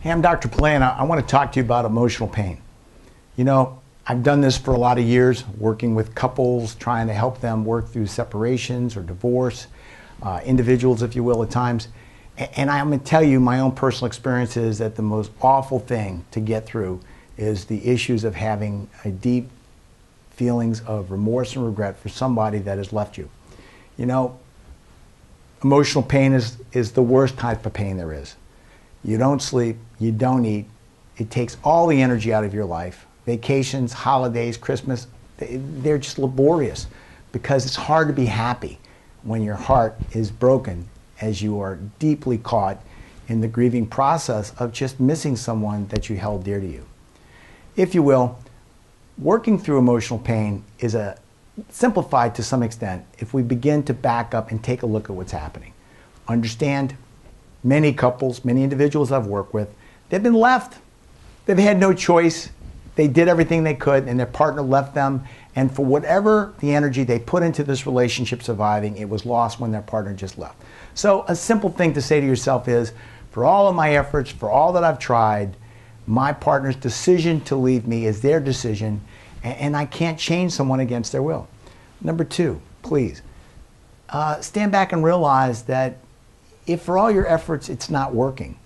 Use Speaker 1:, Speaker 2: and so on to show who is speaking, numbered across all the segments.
Speaker 1: Hey, I'm Dr. Pillay, and I want to talk to you about emotional pain. You know, I've done this for a lot of years, working with couples, trying to help them work through separations or divorce, individuals, if you will, at times. And I'm going to tell you my own personal experience is that the most awful thing to get through is the issues of having a deep feelings of remorse and regret for somebody that has left you. You know, emotional pain is the worst type of pain there is. You don't sleep, you don't eat. It takes all the energy out of your life. Vacations, holidays, Christmas, they're just laborious because it's hard to be happy when your heart is broken as you are deeply caught in the grieving process of just missing someone that you held dear to you. If you will, working through emotional pain is simplified to some extent if we begin to back up and take a look at what's happening. Understand, many couples, many individuals I've worked with, they've been left. They've had no choice. They did everything they could and their partner left them. And for whatever the energy they put into this relationship surviving, it was lost when their partner just left. So a simple thing to say to yourself is, for all of my efforts, for all that I've tried, my partner's decision to leave me is their decision, and I can't change someone against their will. Number two, please, stand back and realize that if for all your efforts it's not working,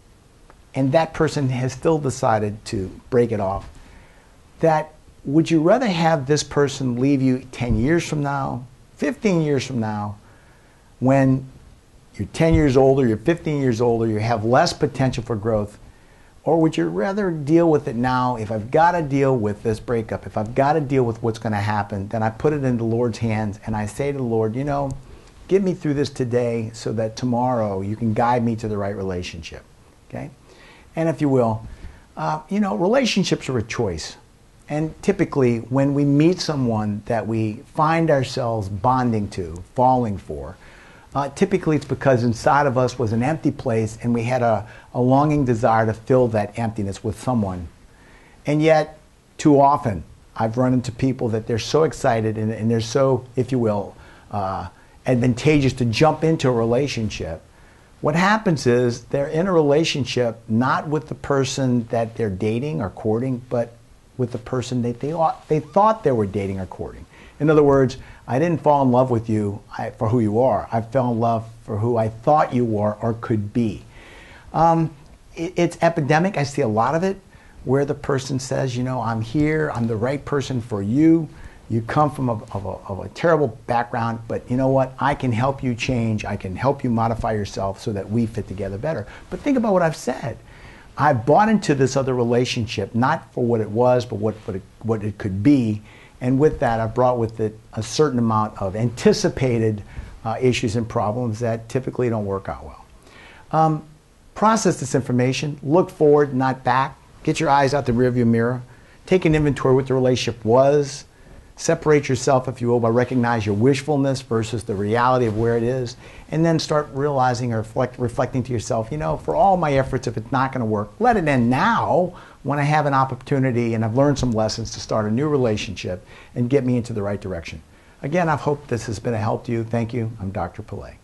Speaker 1: and that person has still decided to break it off, that would you rather have this person leave you 10 years from now, 15 years from now, when you're 10 years older, you're 15 years older, you have less potential for growth, or would you rather deal with it now? If I've got to deal with this breakup, if I've got to deal with what's going to happen, then I put it in the Lord's hands and I say to the Lord, you know, get me through this today so that tomorrow you can guide me to the right relationship, okay? And if you will, you know, relationships are a choice. And typically when we meet someone that we find ourselves bonding to, falling for, typically it's because inside of us was an empty place and we had a longing desire to fill that emptiness with someone. And yet, too often, I've run into people that they're so excited and they're so, if you will, advantageous to jump into a relationship. What happens is they're in a relationship not with the person that they're dating or courting, but with the person that they thought they were dating or courting. In other words, I didn't fall in love with you for who you are. I fell in love for who I thought you were or could be. It's epidemic. I see a lot of it where the person says, you know, I'm here, I'm the right person for you. You come from a terrible background, but you know what? I can help you change. I can help you modify yourself so that we fit together better. But think about what I've said. I bought into this other relationship, not for what it was, but what it could be. And with that, I brought with it a certain amount of anticipated issues and problems that typically don't work out well. Process this information. Look forward, not back. Get your eyes out the rearview mirror. Take an inventory of what the relationship was. Separate yourself, if you will, by recognizing your wishfulness versus the reality of where it is, and then start realizing or reflecting to yourself, you know, for all my efforts, if it's not going to work, let it end now when I have an opportunity and I've learned some lessons to start a new relationship and get me into the right direction. Again, I hope this has been a help to you. Thank you. I'm Dr. Pillay.